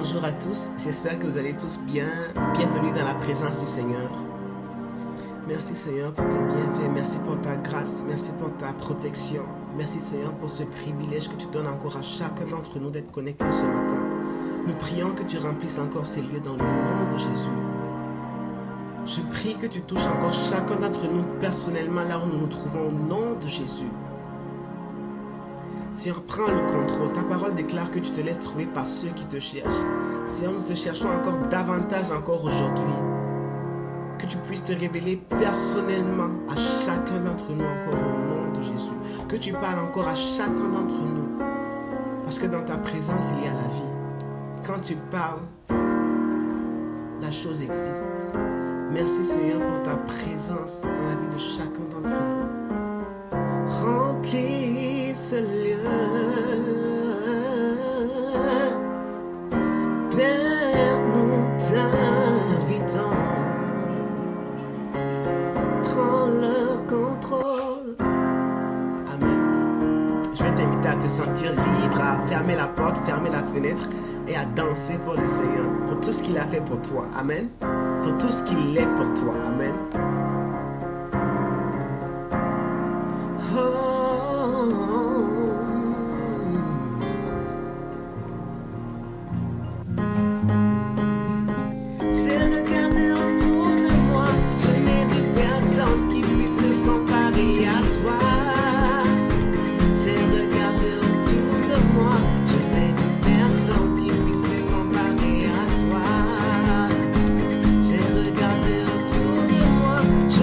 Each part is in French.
Bonjour à tous, j'espère que vous allez tous bien. Bienvenue dans la présence du Seigneur. Merci Seigneur pour tes bienfaits, merci pour ta grâce, merci pour ta protection. Merci Seigneur pour ce privilège que tu donnes encore à chacun d'entre nous d'être connectés ce matin. Nous prions que tu remplisses encore ces lieux dans le nom de Jésus. Je prie que tu touches encore chacun d'entre nous personnellement là où nous nous trouvons au nom de Jésus. Seigneur, prends le contrôle. Ta parole déclare que tu te laisses trouver par ceux qui te cherchent. Seigneur, nous te cherchons encore davantage encore aujourd'hui. Que tu puisses te révéler personnellement à chacun d'entre nous encore au nom de Jésus. Que tu parles encore à chacun d'entre nous. Parce que dans ta présence, il y a la vie. Quand tu parles, la chose existe. Merci Seigneur pour ta présence dans la vie de chacun d'entre nous. Remplis ce lieu. Père, nous t'invitons. Prends le contrôle. Amen. Je vais t'inviter à te sentir libre, à fermer la porte, fermer la fenêtre et à danser pour le Seigneur, pour tout ce qu'il a fait pour toi. Amen. Pour tout ce qu'il est pour toi. Amen. Je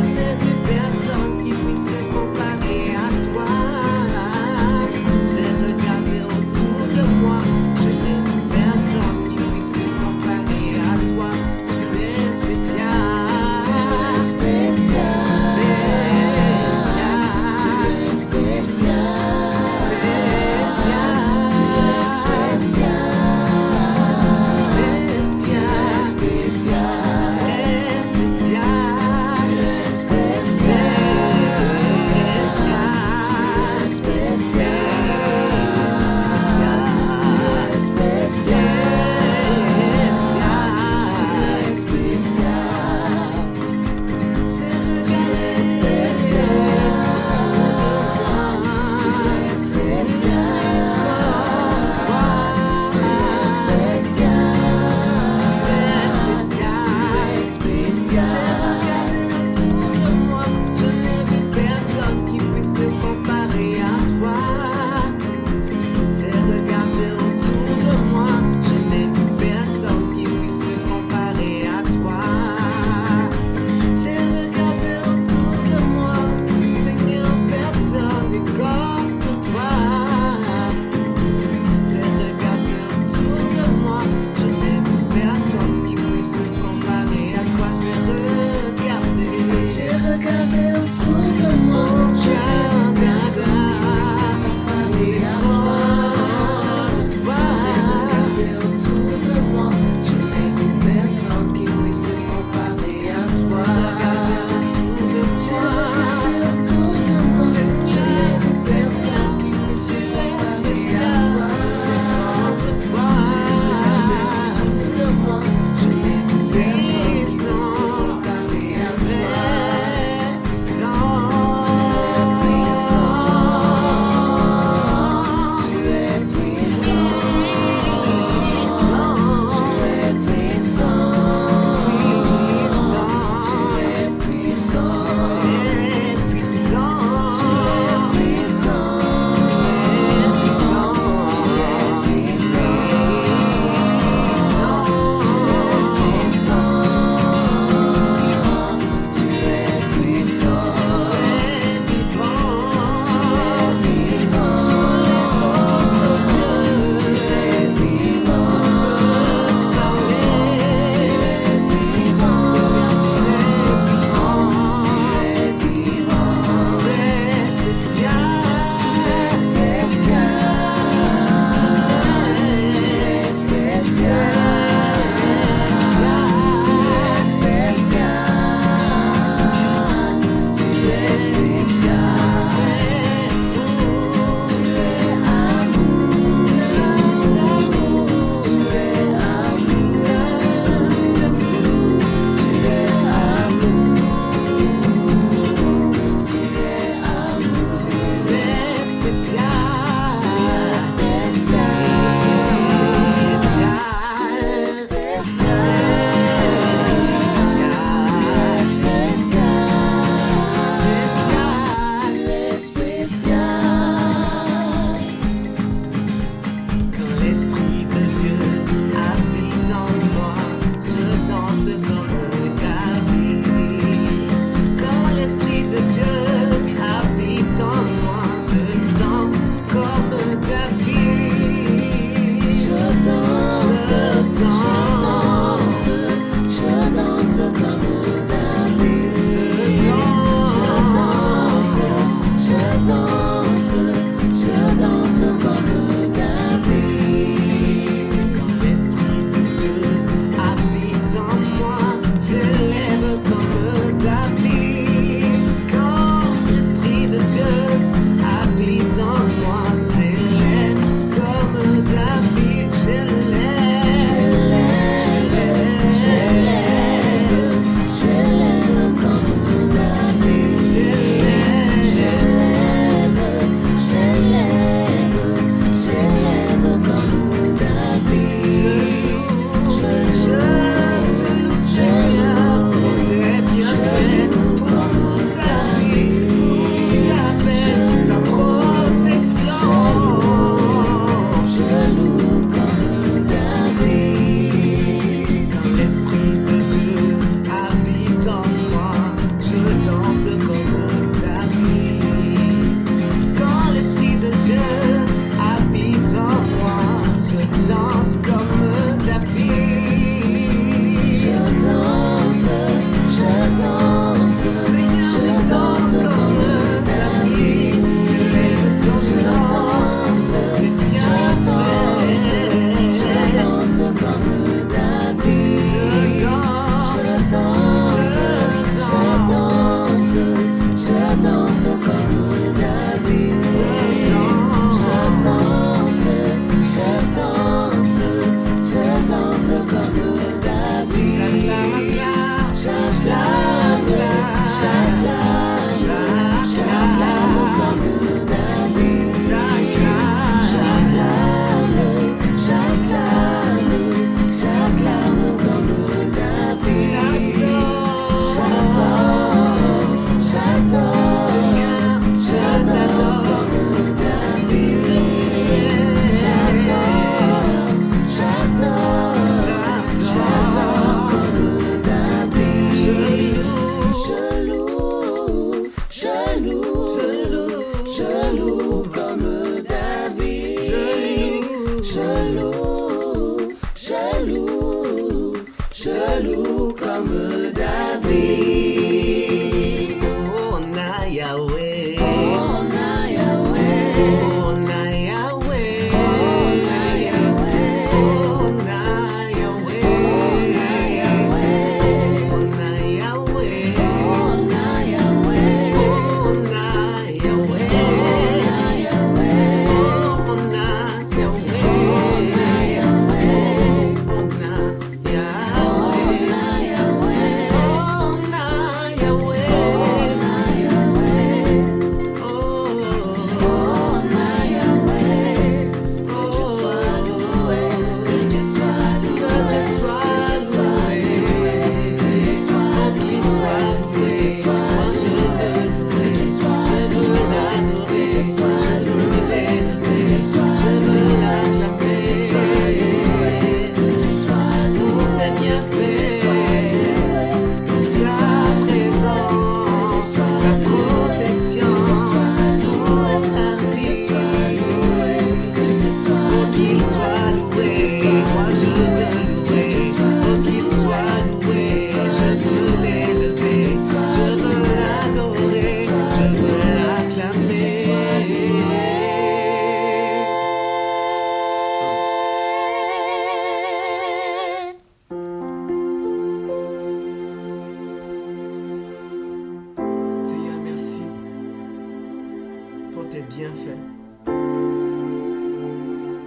bienfaits.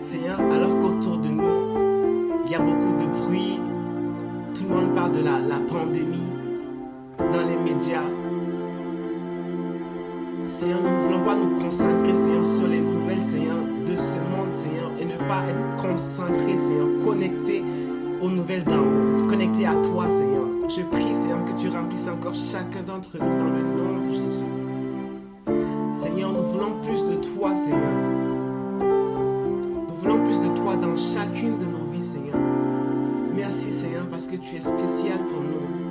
Seigneur, alors qu'autour de nous, il y a beaucoup de bruit, tout le monde parle de la pandémie dans les médias. Seigneur, nous ne voulons pas nous concentrer, Seigneur, sur les nouvelles, Seigneur, de ce monde, Seigneur, et ne pas être concentré, Seigneur, connecté aux nouvelles d'en haut, connecté à toi, Seigneur. Je prie, Seigneur, que tu remplisses encore chacun d'entre nous dans le nom de Jésus. Seigneur, nous voulons plus de toi, Seigneur. Nous voulons plus de toi dans chacune de nos vies, Seigneur. Merci, Seigneur, parce que tu es spécial pour nous.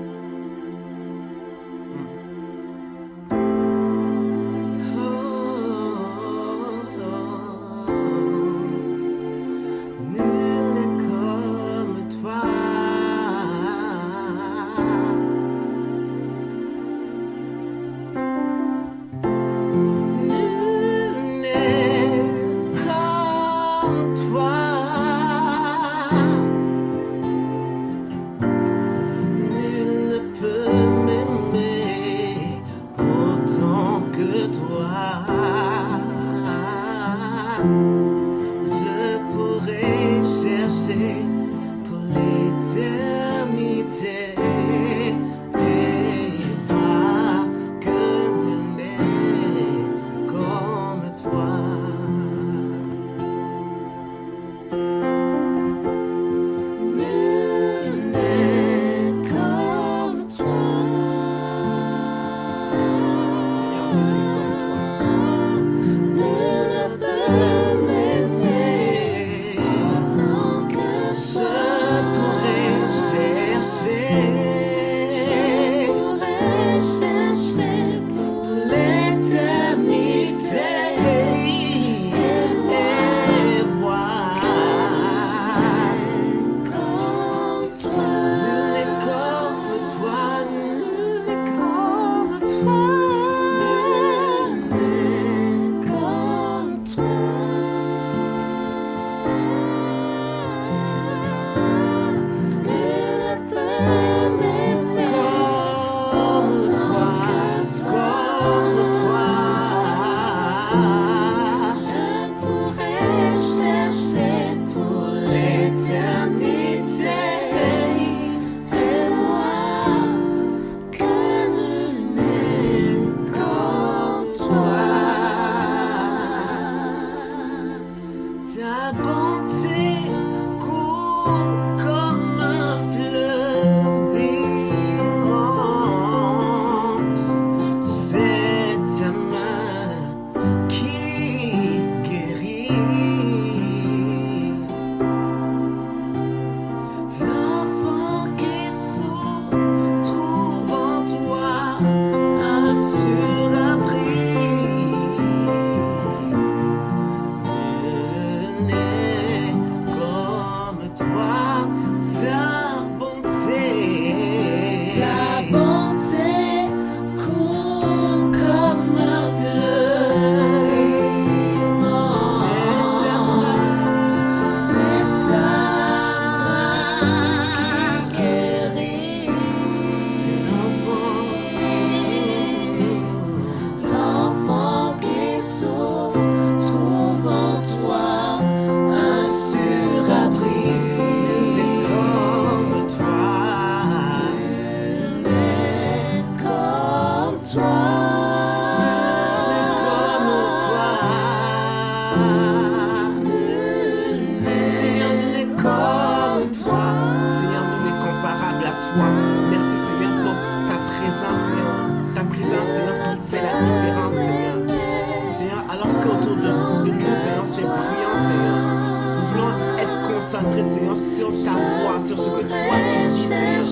concentrer, Seigneur, sur ta voix, sur ce que toi tu dis, Seigneur,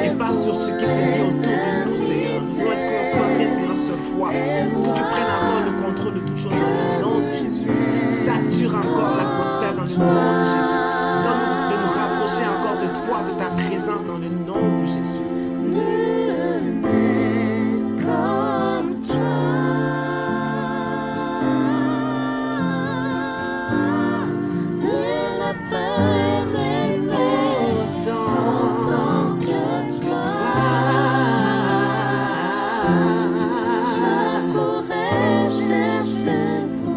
et pas sur ce qui se dit autour de nous, Seigneur. Nous voulons être concentrés, Seigneur, sur toi. Que tu prennes encore le contrôle de toutes choses dans le nom de Jésus. Sature encore l'atmosphère dans le nom de Jésus. Donne-nous de nous rapprocher encore de toi, de ta présence dans le nom de Jésus. Je pourrais chercher pour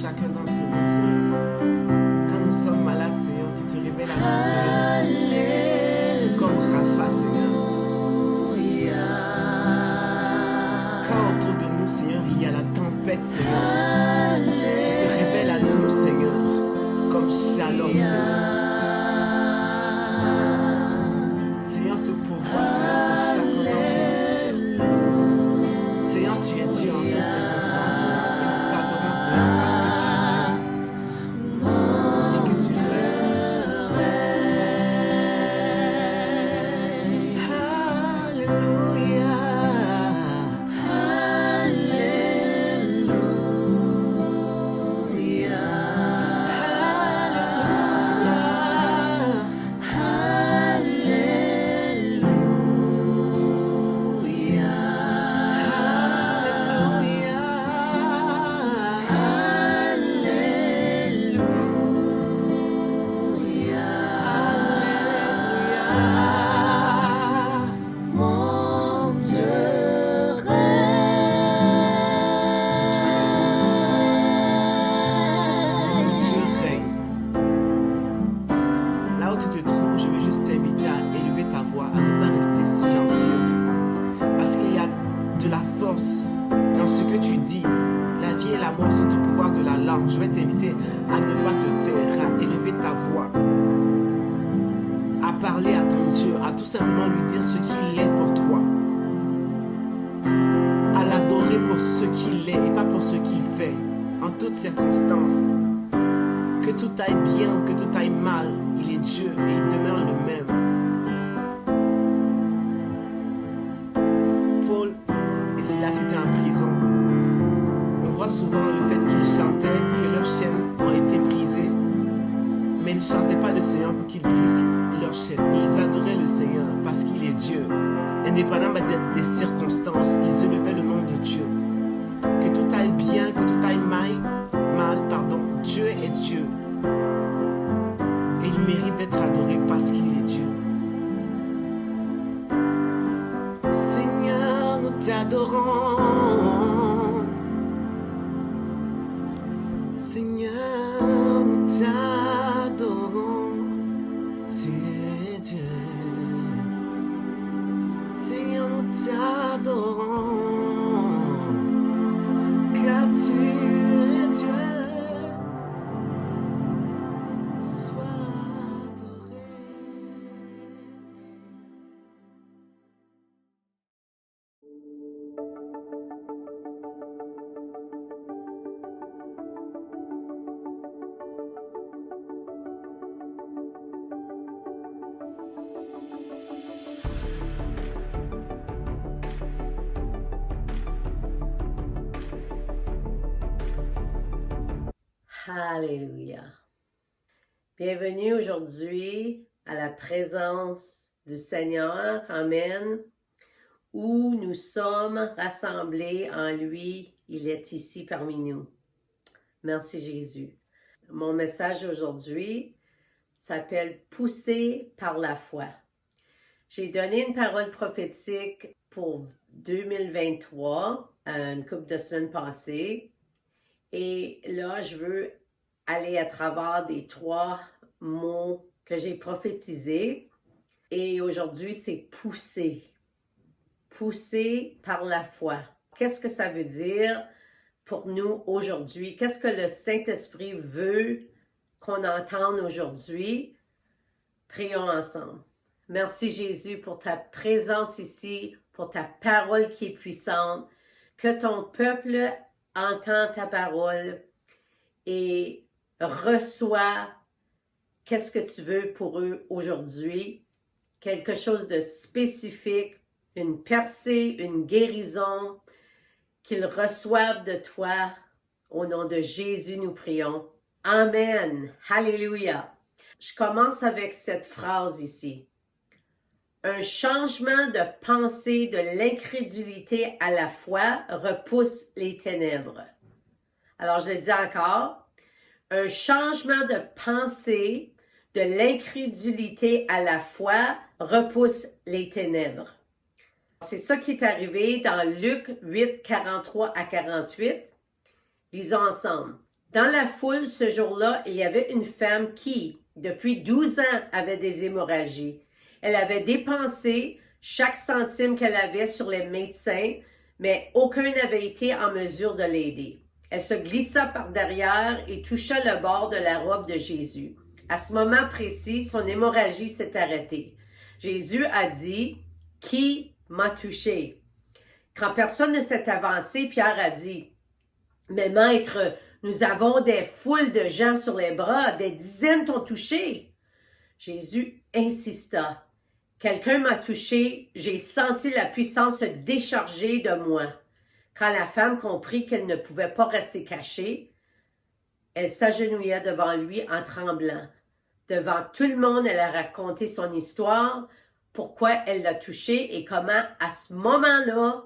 chacun d'entre nous, Seigneur. Quand nous sommes malades, Seigneur, tu te révèles à nous, Seigneur. Comme Rapha, Seigneur. Quand autour de nous, Seigneur, il y a la tempête, Seigneur, tu te révèles à nous, Seigneur, comme Shalom, Seigneur. Seigneur, te pourvois, Seigneur, pour chacun d'entre nous, Seigneur. Seigneur, tu es Dieu en toutes circonstances, Seigneur, et nous t'adorons, Seigneur, parce que tu es Dieu et que tu es vrai. Alléluia. Je vais t'inviter à ne pas te taire, à élever ta voix, à parler à ton Dieu, à tout simplement lui dire ce qu'il est pour toi, à l'adorer pour ce qu'il est et pas pour ce qu'il fait, en toutes circonstances. Que tout aille bien ou que tout aille mal, il est Dieu et il demeure le même. Paul et Silas étaient en prison. On voit souvent le fait qu'ils chantaient, que leurs chaînes ont été brisées, mais ils ne chantaient pas le Seigneur pour qu'il brise leurs chaînes. Ils adoraient le Seigneur parce qu'il est Dieu. Indépendamment des circonstances, ils élevaient le nom de Dieu. Que tout aille bien, que tout aille mal, Dieu est Dieu. Et il mérite d'être adoré parce qu'il est Dieu. Seigneur, nous t'adorons. Seigneur, nous t'adorons, tu es Dieu. Seigneur, nous t'adorons, car tu es Dieu. Sois adoré. Alléluia. Bienvenue aujourd'hui à la présence du Seigneur, Amen, où nous sommes rassemblés en lui, il est ici parmi nous. Merci Jésus. Mon message aujourd'hui s'appelle « Poussé par la foi ». J'ai donné une parole prophétique pour 2023, une couple de semaines passées. Et là, je veux aller à travers des 3 mots que j'ai prophétisés. Et aujourd'hui, c'est pousser. Pousser par la foi. Qu'est-ce que ça veut dire pour nous aujourd'hui? Qu'est-ce que le Saint-Esprit veut qu'on entende aujourd'hui? Prions ensemble. Merci Jésus pour ta présence ici, pour ta parole qui est puissante. Que ton peuple entend ta parole et reçoit qu'est-ce que tu veux pour eux aujourd'hui. Quelque chose de spécifique, une percée, une guérison, qu'ils reçoivent de toi. Au nom de Jésus, nous prions. Amen. Alléluia. Je commence avec cette phrase ici. Un changement de pensée de l'incrédulité à la foi repousse les ténèbres. Alors, je le dis encore. Un changement de pensée de l'incrédulité à la foi repousse les ténèbres. C'est ça qui est arrivé dans Luc 8, 43 à 48. Lisons ensemble. Dans la foule ce jour-là, il y avait une femme qui, depuis 12 ans, avait des hémorragies. Elle avait dépensé chaque centime qu'elle avait sur les médecins, mais aucun n'avait été en mesure de l'aider. Elle se glissa par derrière et toucha le bord de la robe de Jésus. À ce moment précis, son hémorragie s'est arrêtée. Jésus a dit, « Qui m'a touché? » Quand personne ne s'est avancé, Pierre a dit, « Mais maître, nous avons des foules de gens sur les bras, des dizaines t'ont touché. » Jésus insista. « Quelqu'un m'a touché, j'ai senti la puissance se décharger de moi. » Quand la femme comprit qu'elle ne pouvait pas rester cachée, elle s'agenouilla devant lui en tremblant. Devant tout le monde, elle a raconté son histoire, pourquoi elle l'a touché et comment, à ce moment-là,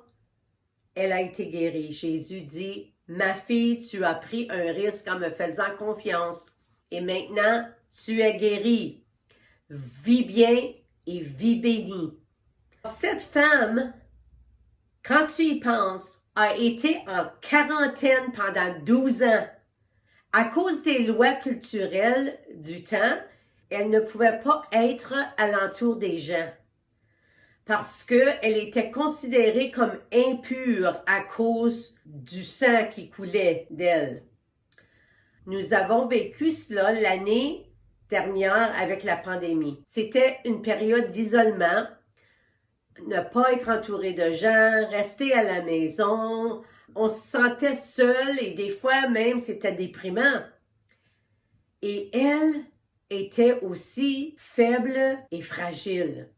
elle a été guérie. Jésus dit, « Ma fille, tu as pris un risque en me faisant confiance et maintenant, tu es guérie. Vis bien et vis bénie. » Cette femme, quand tu y penses, a été en quarantaine pendant 12 ans. À cause des lois culturelles du temps, elle ne pouvait pas être alentour des gens parce qu'elle était considérée comme impure à cause du sang qui coulait d'elle. Nous avons vécu cela l'année dernière avec la pandémie. C'était une période d'isolement, ne pas être entouré de gens, rester à la maison. On se sentait seul et des fois même c'était déprimant. Et elle était aussi faible et fragile.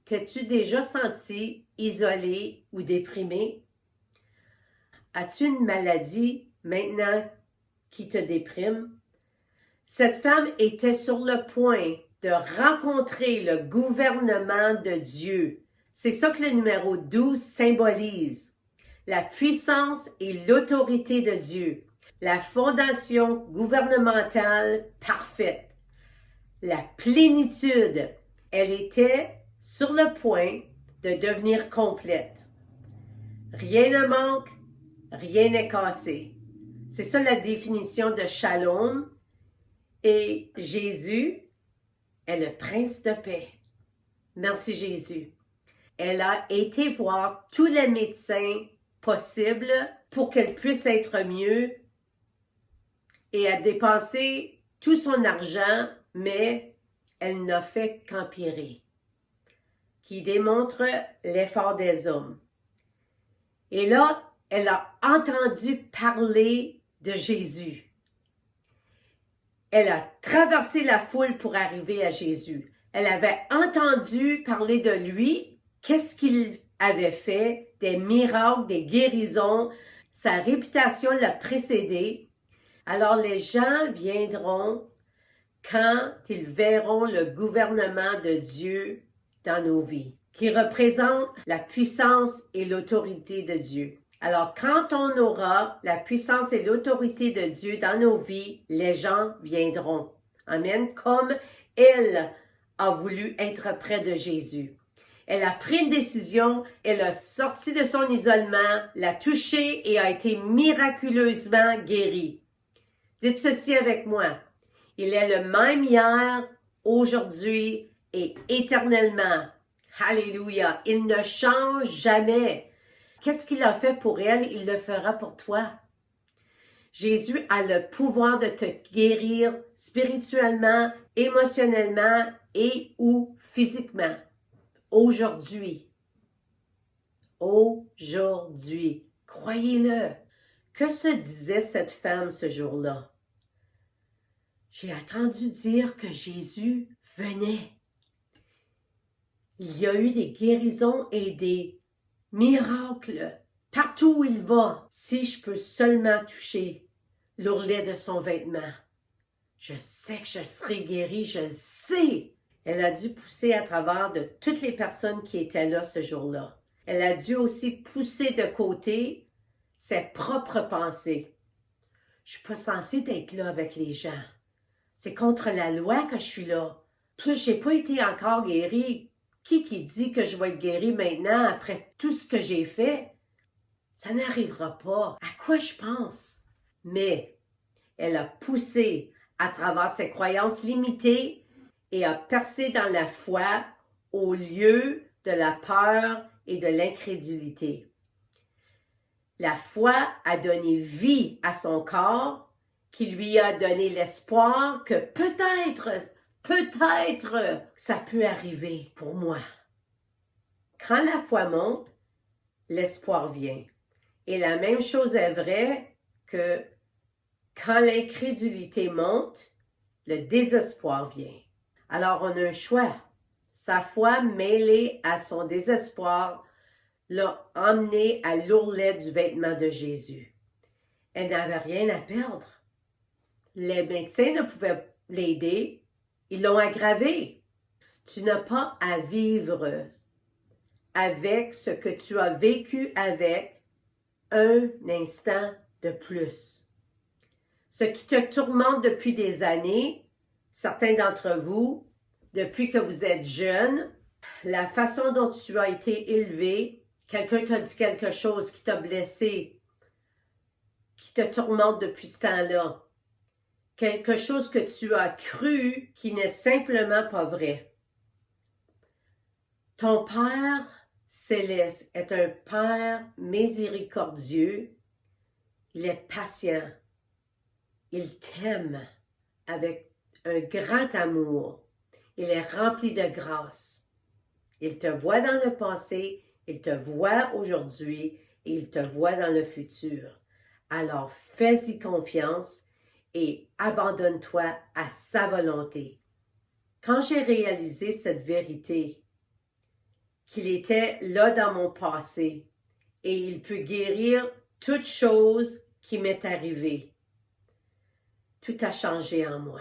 T'es-tu déjà senti isolé ou déprimé? As-tu une maladie maintenant qui te déprime? Cette femme était sur le point de rencontrer le gouvernement de Dieu. C'est ça que le numéro 12 symbolise. La puissance et l'autorité de Dieu. La fondation gouvernementale parfaite. La plénitude. Elle était sur le point de devenir complète. Rien ne manque, rien n'est cassé. C'est ça la définition de Shalom. Et Jésus est le prince de paix. Merci Jésus. Elle a été voir tous les médecins possibles pour qu'elle puisse être mieux et a dépensé tout son argent, mais elle n'a fait qu'empirer, qui démontre l'effort des hommes. Et là, elle a entendu parler de Jésus. Elle a traversé la foule pour arriver à Jésus. Elle avait entendu parler de lui, qu'est-ce qu'il avait fait, des miracles, des guérisons. Sa réputation l'a précédé. Alors les gens viendront quand ils verront le gouvernement de Dieu dans nos vies, qui représente la puissance et l'autorité de Dieu. Alors, quand on aura la puissance et l'autorité de Dieu dans nos vies, les gens viendront. Amen. Comme elle a voulu être près de Jésus. Elle a pris une décision, elle a sorti de son isolement, l'a touché et a été miraculeusement guérie. Dites ceci avec moi. Il est le même hier, aujourd'hui et éternellement. Alléluia. Il ne change jamais. Qu'est-ce qu'il a fait pour elle, il le fera pour toi. Jésus a le pouvoir de te guérir spirituellement, émotionnellement et ou physiquement. Aujourd'hui. Aujourd'hui. Croyez-le. Que se disait cette femme ce jour-là? J'ai entendu dire que Jésus venait. Il y a eu des guérisons et des miracles partout où il va. Si je peux seulement toucher l'ourlet de son vêtement, je sais que je serai guérie, je le sais. Elle a dû pousser à travers de toutes les personnes qui étaient là ce jour-là. Elle a dû aussi pousser de côté ses propres pensées. Je suis pas censée être là avec les gens. C'est contre la loi que je suis là. Plus j'ai pas été encore guérie. Qui dit que je vais être guérie maintenant après tout ce que j'ai fait? Ça n'arrivera pas. À quoi je pense? Mais Elle a poussé à travers ses croyances limitées et a percé dans la foi au lieu de la peur et de l'incrédulité. La foi a donné vie à son corps, qui lui a donné l'espoir que peut-être, ça peut arriver pour moi. Quand la foi monte, l'espoir vient. Et la même chose est vraie que quand l'incrédulité monte, le désespoir vient. Alors on a un choix. Sa foi mêlée à son désespoir l'a emmenée à l'ourlet du vêtement de Jésus. Elle n'avait rien à perdre. Les médecins ne pouvaient l'aider. Ils l'ont aggravée. Tu n'as pas à vivre avec ce que tu as vécu avec un instant de plus. Ce qui te tourmente depuis des années, certains d'entre vous, depuis que vous êtes jeune, la façon dont tu as été élevé, quelqu'un t'a dit quelque chose qui t'a blessé, qui te tourmente depuis ce temps-là, quelque chose que tu as cru qui n'est simplement pas vrai. Ton Père céleste est un Père miséricordieux, il est patient, il t'aime avec un grand amour, il est rempli de grâce. Il te voit dans le passé, il te voit aujourd'hui et il te voit dans le futur. Alors fais-y confiance et abandonne-toi à sa volonté. Quand j'ai réalisé cette vérité, qu'il était là dans mon passé et il peut guérir toute chose qui m'est arrivée, tout a changé en moi.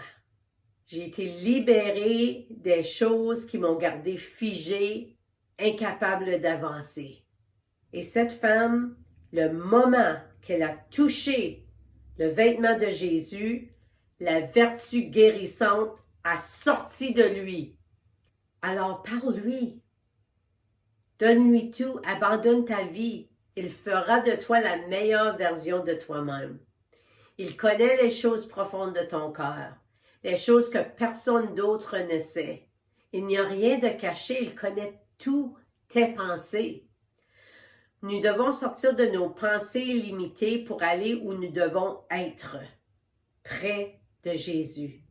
J'ai été libérée des choses qui m'ont gardée figée, incapable d'avancer. Et cette femme, le moment qu'elle a touché le vêtement de Jésus, la vertu guérissante a sorti de lui. Alors parle-lui. Donne-lui tout, abandonne ta vie. Il fera de toi la meilleure version de toi-même. Il connaît les choses profondes de ton cœur, les choses que personne d'autre ne sait. Il n'y a rien de caché, il connaît toutes tes pensées. Nous devons sortir de nos pensées limitées pour aller où nous devons être, près de Jésus.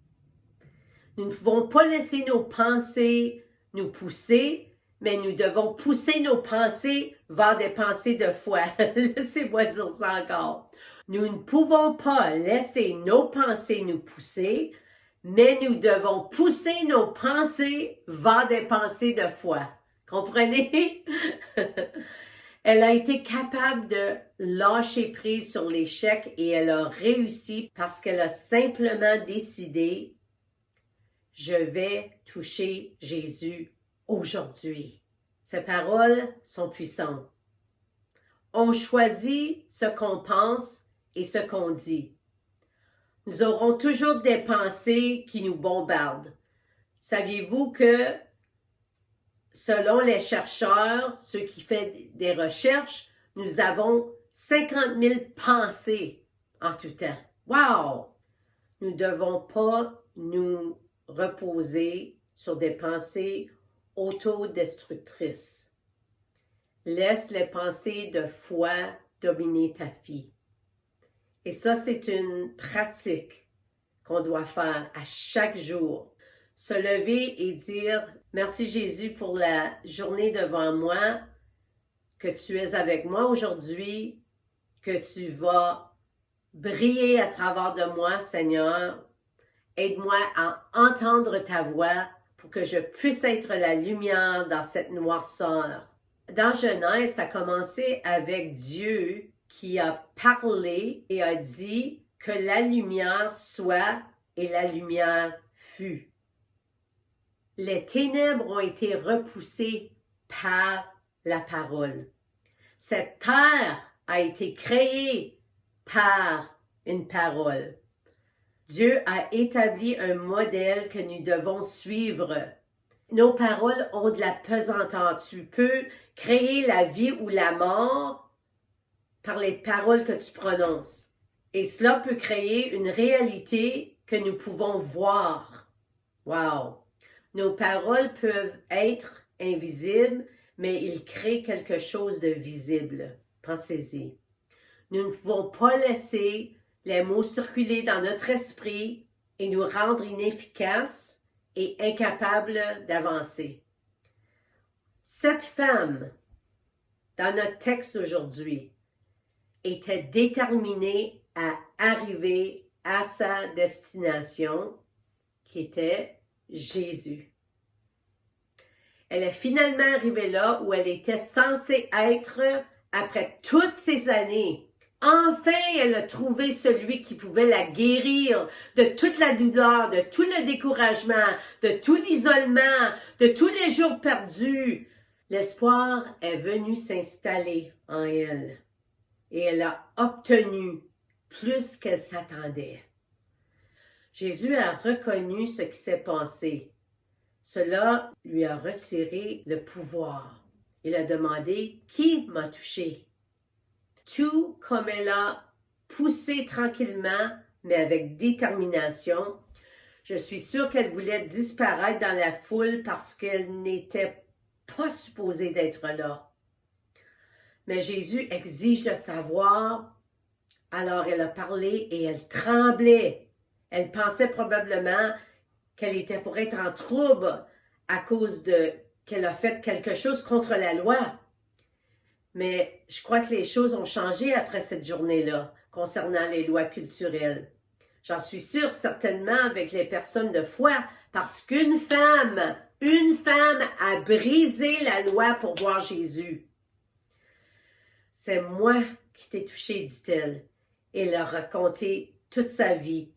Nous ne pouvons pas laisser nos pensées nous pousser, mais nous devons pousser nos pensées vers des pensées de foi. Laissez-moi dire ça encore. Nous ne pouvons pas laisser nos pensées nous pousser, mais nous devons pousser nos pensées vers des pensées de foi. Comprenez? Elle a été capable de lâcher prise sur l'échec et elle a réussi parce qu'elle a simplement décidé « Je vais toucher Jésus aujourd'hui. » Ces paroles sont puissantes. On choisit ce qu'on pense et ce qu'on dit. Nous aurons toujours des pensées qui nous bombardent. Saviez-vous que, selon les chercheurs, ceux qui font des recherches, nous avons 50 000 pensées en tout temps. Wow! Nous ne devons pas nous reposer sur des pensées autodestructrices. Laisse les pensées de foi dominer ta vie. Et ça, c'est une pratique qu'on doit faire à chaque jour. Se lever et dire « Merci Jésus pour la journée devant moi, que tu es avec moi aujourd'hui, que tu vas briller à travers de moi, Seigneur. Aide-moi à entendre ta voix pour que je puisse être la lumière dans cette noirceur. » Dans Genèse, ça a commencé avec Dieu qui a parlé et a dit que la lumière soit et la lumière fut. Les ténèbres ont été repoussées par la parole. Cette terre a été créée par une parole. Dieu a établi un modèle que nous devons suivre. Nos paroles ont de la pesanteur. Tu peux créer la vie ou la mort par les paroles que tu prononces. Et cela peut créer une réalité que nous pouvons voir. Wow! Nos paroles peuvent être invisibles, mais ils créent quelque chose de visible. Pensez-y. Nous ne pouvons pas laisser les mots circuler dans notre esprit et nous rendre inefficaces et incapables d'avancer. Cette femme, dans notre texte aujourd'hui, était déterminée à arriver à sa destination, qui était Jésus. Elle est finalement arrivée là où elle était censée être après toutes ces années. Enfin, elle a trouvé celui qui pouvait la guérir de toute la douleur, de tout le découragement, de tout l'isolement, de tous les jours perdus. L'espoir est venu s'installer en elle et elle a obtenu plus qu'elle s'attendait. Jésus a reconnu ce qui s'est passé. Cela lui a retiré le pouvoir. Il a demandé « Qui m'a touché ?» Tout comme elle a poussé tranquillement, mais avec détermination, je suis sûre qu'elle voulait disparaître dans la foule parce qu'elle n'était pas supposée d'être là. Mais Jésus exige le savoir, alors elle a parlé et elle tremblait. Elle pensait probablement qu'elle était pour être en trouble à cause qu'elle a fait quelque chose contre la loi. Mais je crois que les choses ont changé après cette journée-là, concernant les lois culturelles. J'en suis sûre certainement avec les personnes de foi, parce qu'une femme a brisé la loi pour voir Jésus. C'est moi qui t'ai touché, dit-elle. Elle a raconté toute sa vie.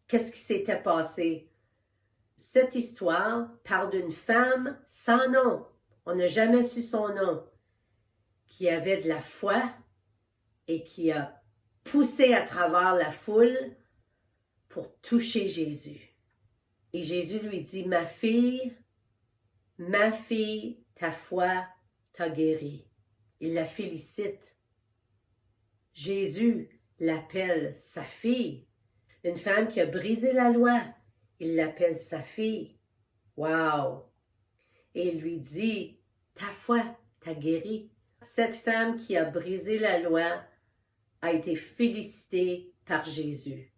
Qu'est-ce qui s'était passé? Cette histoire parle d'une femme sans nom. On n'a jamais su son nom, qui avait de la foi et qui a poussé à travers la foule pour toucher Jésus. Et Jésus lui dit, ma fille, ta foi t'a guérie. Il la félicite. Jésus l'appelle sa fille. Une femme qui a brisé la loi, il l'appelle sa fille. Wow! Et il lui dit, ta foi t'a guérie. Cette femme qui a brisé la loi a été félicitée par Jésus.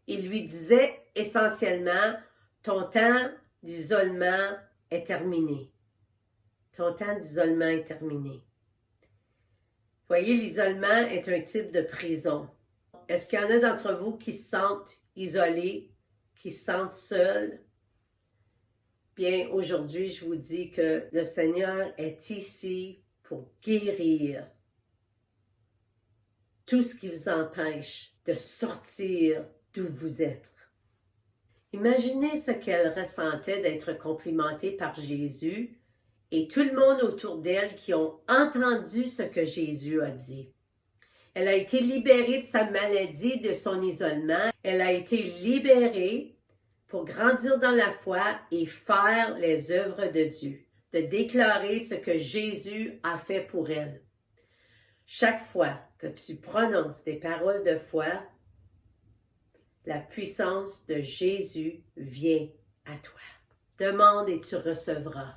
Il lui disait essentiellement, ton temps d'isolement est terminé. Ton temps d'isolement est terminé. Voyez, l'isolement est un type de prison. Est-ce qu'il y en a d'entre vous qui se sentent isolés, qui se sentent seuls? Bien, aujourd'hui, je vous dis que le Seigneur est ici pour guérir tout ce qui vous empêche de sortir d'où vous êtes. Imaginez ce qu'elle ressentait d'être complimentée par Jésus et tout le monde autour d'elle qui ont entendu ce que Jésus a dit. Elle a été libérée de sa maladie, de son isolement. Elle a été libérée pour grandir dans la foi et faire les œuvres de Dieu, de déclarer ce que Jésus a fait pour elle. Chaque fois que tu prononces des paroles de foi, la puissance de Jésus vient à toi. Demande et tu recevras.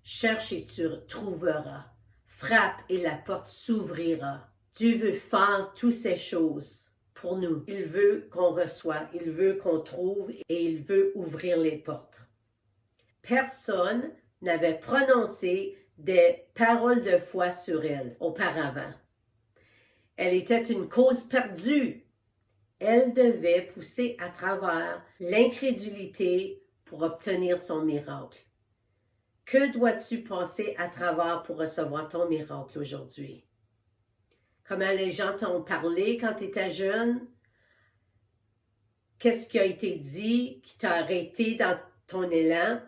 Cherche et tu trouveras. Frappe et la porte s'ouvrira. Dieu veut faire toutes ces choses pour nous. Il veut qu'on reçoive, il veut qu'on trouve et il veut ouvrir les portes. Personne n'avait prononcé des paroles de foi sur elle auparavant. Elle était une cause perdue. Elle devait pousser à travers l'incrédulité pour obtenir son miracle. Que dois-tu passer à travers pour recevoir ton miracle aujourd'hui? Comment les gens t'ont parlé quand tu étais jeune? Qu'est-ce qui a été dit qui t'a arrêté dans ton élan?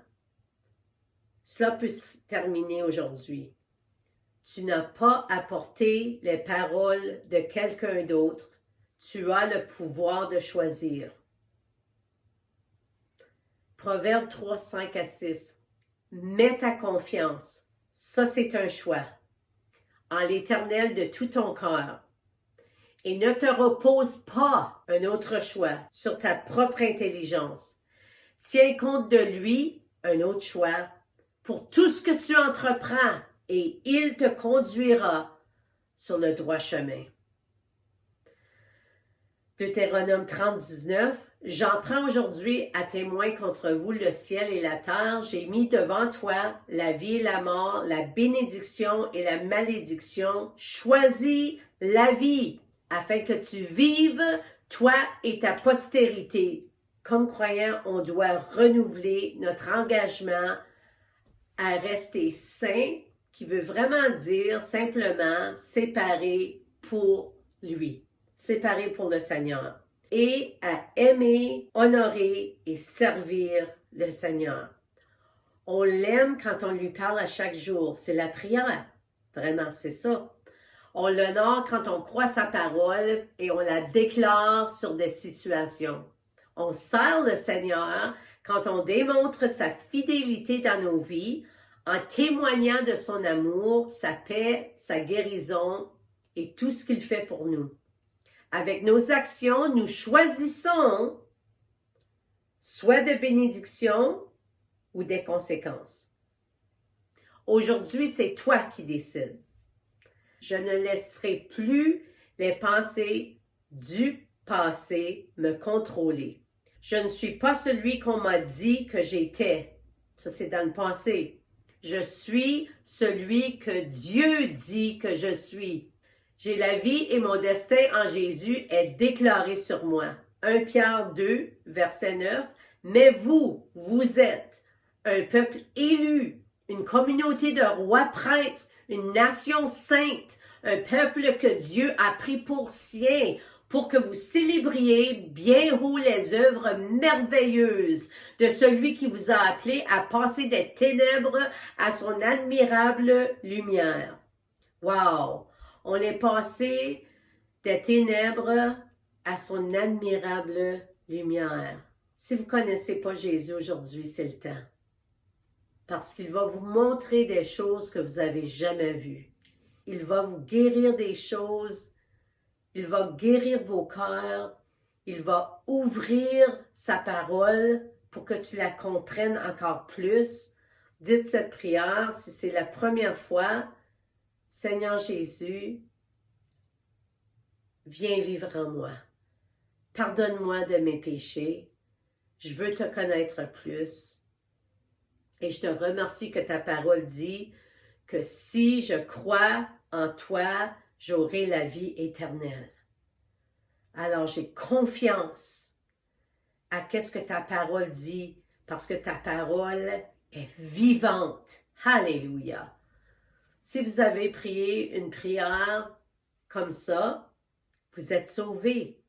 Cela peut se terminer aujourd'hui. Tu n'as pas apporté les paroles de quelqu'un d'autre. Tu as le pouvoir de choisir. Proverbe 3, 5 à 6. Mets ta confiance. Ça, c'est un choix. En l'Éternel de tout ton cœur. Et ne te repose pas un autre choix sur ta propre intelligence. Tiens compte de lui, un autre choix, pour tout ce que tu entreprends, et il te conduira sur le droit chemin. Deutéronome 30, 19. J'en prends aujourd'hui à témoin contre vous le ciel et la terre. J'ai mis devant toi la vie et la mort, la bénédiction et la malédiction. Choisis la vie afin que tu vives, toi et ta postérité. Comme croyants, on doit renouveler notre engagement à rester saint, qui veut vraiment dire simplement séparé pour lui, séparé pour le Seigneur, et à aimer, honorer et servir le Seigneur. On l'aime quand on lui parle à chaque jour, c'est la prière, vraiment, c'est ça. On l'honore quand on croit sa parole et on la déclare sur des situations. On sert le Seigneur quand on démontre sa fidélité dans nos vies en témoignant de son amour, sa paix, sa guérison et tout ce qu'il fait pour nous. Avec nos actions, nous choisissons soit des bénédictions ou des conséquences. Aujourd'hui, c'est toi qui décides. Je ne laisserai plus les pensées du passé me contrôler. Je ne suis pas celui qu'on m'a dit que j'étais. Ça, c'est dans le passé. Je suis celui que Dieu dit que je suis. J'ai la vie et mon destin en Jésus est déclaré sur moi. 1 Pierre 2, verset 9. Mais vous, vous êtes un peuple élu, une communauté de rois prêtres, une nation sainte, un peuple que Dieu a pris pour sien, pour que vous célébriez bien haut les œuvres merveilleuses de celui qui vous a appelé à passer des ténèbres à son admirable lumière. Wow! On est passé des ténèbres à son admirable lumière. Si vous ne connaissez pas Jésus aujourd'hui, c'est le temps. Parce qu'il va vous montrer des choses que vous n'avez jamais vues. Il va vous guérir des choses. Il va guérir vos cœurs. Il va ouvrir sa parole pour que tu la comprennes encore plus. Dites cette prière si c'est la première fois. Seigneur Jésus, viens vivre en moi. Pardonne-moi de mes péchés. Je veux te connaître plus. Et je te remercie que ta parole dit que si je crois en toi, j'aurai la vie éternelle. Alors j'ai confiance à qu'est-ce que ta parole dit, parce que ta parole est vivante. Alléluia. Si vous avez prié une prière comme ça, vous êtes sauvés.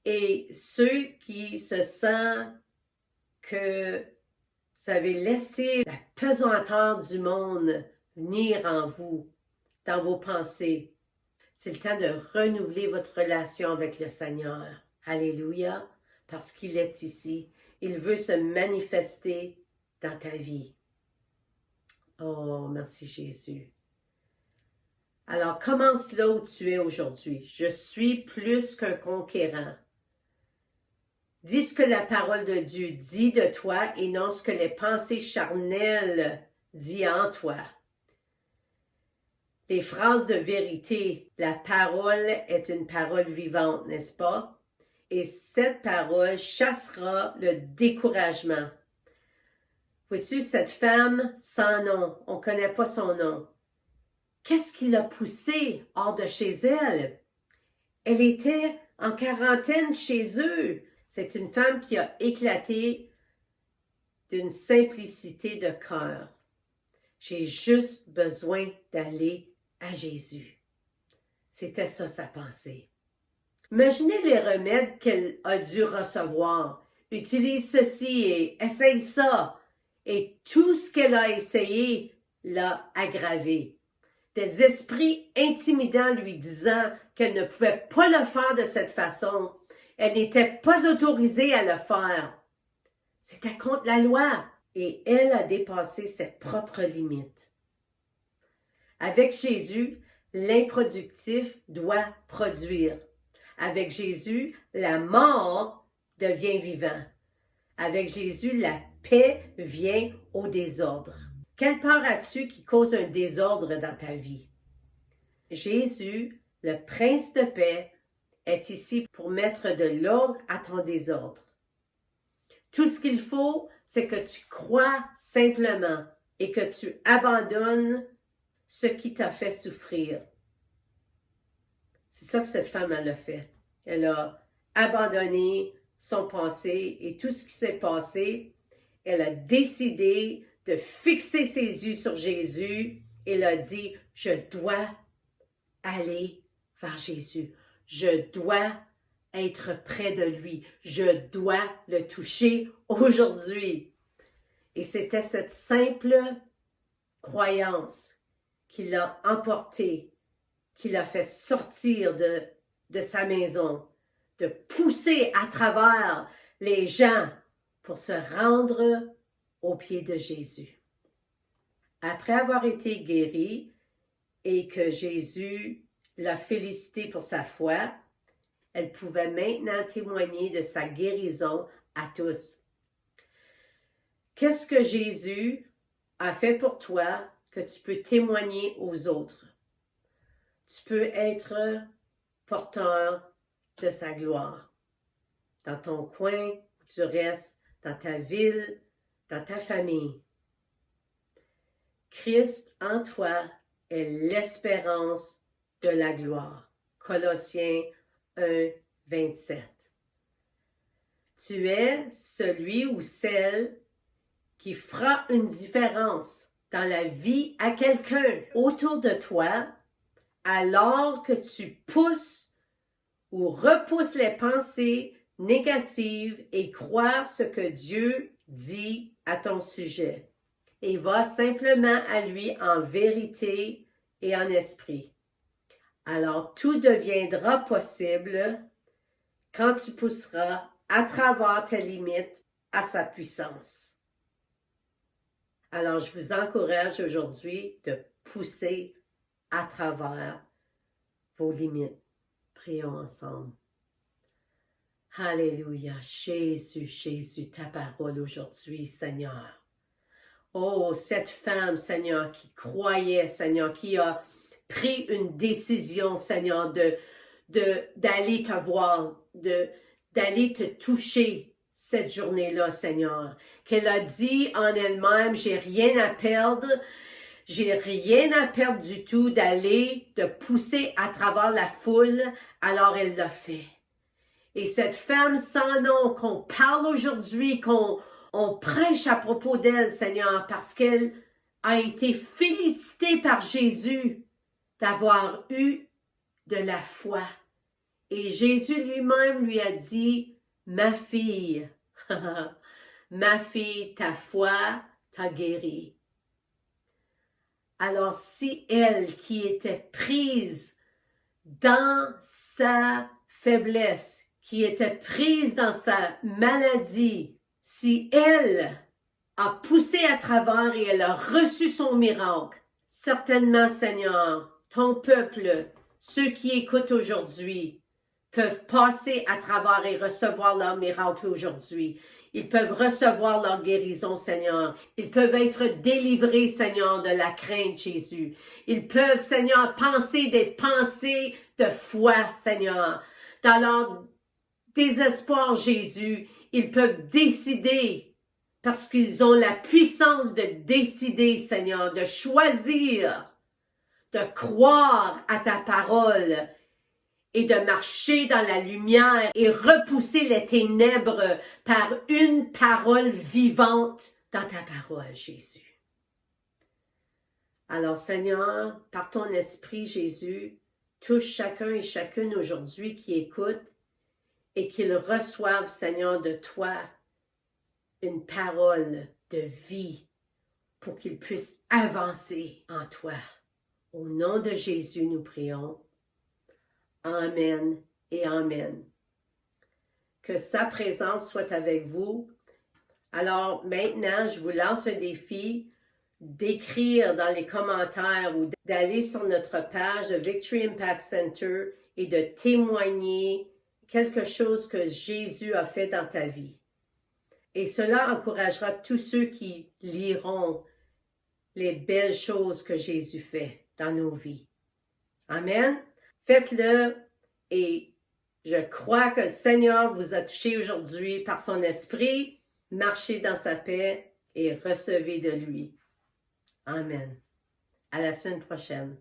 Et ceux qui se sentent que vous avez laissé la pesanteur du monde venir en vous, dans vos pensées, c'est le temps de renouveler votre relation avec le Seigneur. Alléluia, parce qu'il est ici. Il veut se manifester dans ta vie. Oh, merci Jésus. Alors, commence là où tu es aujourd'hui. Je suis plus qu'un conquérant. Dis ce que la parole de Dieu dit de toi et non ce que les pensées charnelles disent en toi. Les phrases de vérité, la parole est une parole vivante, n'est-ce pas? Et cette parole chassera le découragement. Vois-tu, cette femme sans nom, on ne connaît pas son nom. Qu'est-ce qui l'a poussée hors de chez elle? Elle était en quarantaine chez eux. C'est une femme qui a éclaté d'une simplicité de cœur. J'ai juste besoin d'aller à Jésus. C'était ça sa pensée. Imaginez les remèdes qu'elle a dû recevoir. Utilise ceci et essaye ça. Et tout ce qu'elle a essayé l'a aggravé. Des esprits intimidants lui disant qu'elle ne pouvait pas le faire de cette façon. Elle n'était pas autorisée à le faire. C'était contre la loi. Et elle a dépassé ses propres limites. Avec Jésus, l'improductif doit produire. Avec Jésus, la mort devient vivant. Avec Jésus, la paix vient au désordre. Quelle peur as-tu qui cause un désordre dans ta vie? Jésus, le prince de paix, est ici pour mettre de l'ordre à ton désordre. Tout ce qu'il faut, c'est que tu crois simplement et que tu abandonnes ce qui t'a fait souffrir. C'est ça que cette femme elle a fait. Elle a abandonné son passé et tout ce qui s'est passé. Elle a décidé de fixer ses yeux sur Jésus et elle a dit, je dois aller vers Jésus. Je dois être près de lui. Je dois le toucher aujourd'hui. Et c'était cette simple croyance qui l'a emporté, qui l'a fait sortir de sa maison, de pousser à travers les gens pour se rendre aux pieds de Jésus. Après avoir été guérie et que Jésus l'a félicité pour sa foi, elle pouvait maintenant témoigner de sa guérison à tous. Qu'est-ce que Jésus a fait pour toi que tu peux témoigner aux autres? Tu peux être porteur de sa gloire. Dans ton coin où tu restes, dans ta ville, dans ta famille. Christ en toi est l'espérance de la gloire. Colossiens 1, 27. Tu es celui ou celle qui fera une différence dans la vie à quelqu'un autour de toi alors que tu pousses ou repousses les pensées négatives et crois ce que Dieu dit à ton sujet. Et va simplement à lui en vérité et en esprit. Alors tout deviendra possible quand tu pousseras à travers tes limites à sa puissance. Alors je vous encourage aujourd'hui de pousser à travers vos limites. Prions ensemble. Alléluia. Jésus, Jésus, ta parole aujourd'hui, Seigneur. Oh, cette femme, Seigneur, qui croyait, Seigneur, qui a pris une décision, Seigneur, d'aller te voir, d'aller te toucher cette journée-là, Seigneur. Qu'elle a dit en elle-même, j'ai rien à perdre du tout d'aller, de pousser à travers la foule, alors elle l'a fait. Et cette femme sans nom qu'on parle aujourd'hui, qu'on prêche à propos d'elle, Seigneur, parce qu'elle a été félicitée par Jésus d'avoir eu de la foi. Et Jésus lui-même lui a dit, ma fille, ta foi t'a guérie. Alors si elle qui était prise dans sa faiblesse, qui était prise dans sa maladie, si elle a poussé à travers et elle a reçu son miracle, certainement, Seigneur, ton peuple, ceux qui écoutent aujourd'hui, peuvent passer à travers et recevoir leur miracle aujourd'hui. Ils peuvent recevoir leur guérison, Seigneur. Ils peuvent être délivrés, Seigneur, de la crainte, Jésus. Ils peuvent, Seigneur, penser des pensées de foi, Seigneur. Dans leur désespoir, Jésus, ils peuvent décider, parce qu'ils ont la puissance de décider, Seigneur, de choisir, de croire à ta parole et de marcher dans la lumière et repousser les ténèbres par une parole vivante dans ta parole, Jésus. Alors, Seigneur, par ton esprit, Jésus, touche chacun et chacune aujourd'hui qui écoute et qu'ils reçoivent, Seigneur, de toi une parole de vie pour qu'ils puissent avancer en toi. Au nom de Jésus, nous prions. Amen et Amen. Que sa présence soit avec vous. Alors maintenant, je vous lance un défi. d'écrire dans les commentaires ou d'aller sur notre page de Victory Impact Center et de témoigner quelque chose que Jésus a fait dans ta vie. Et cela encouragera tous ceux qui liront les belles choses que Jésus fait dans nos vies. Amen. Faites-le et je crois que le Seigneur vous a touché aujourd'hui par son esprit. Marchez dans sa paix et recevez de lui. Amen. À la semaine prochaine.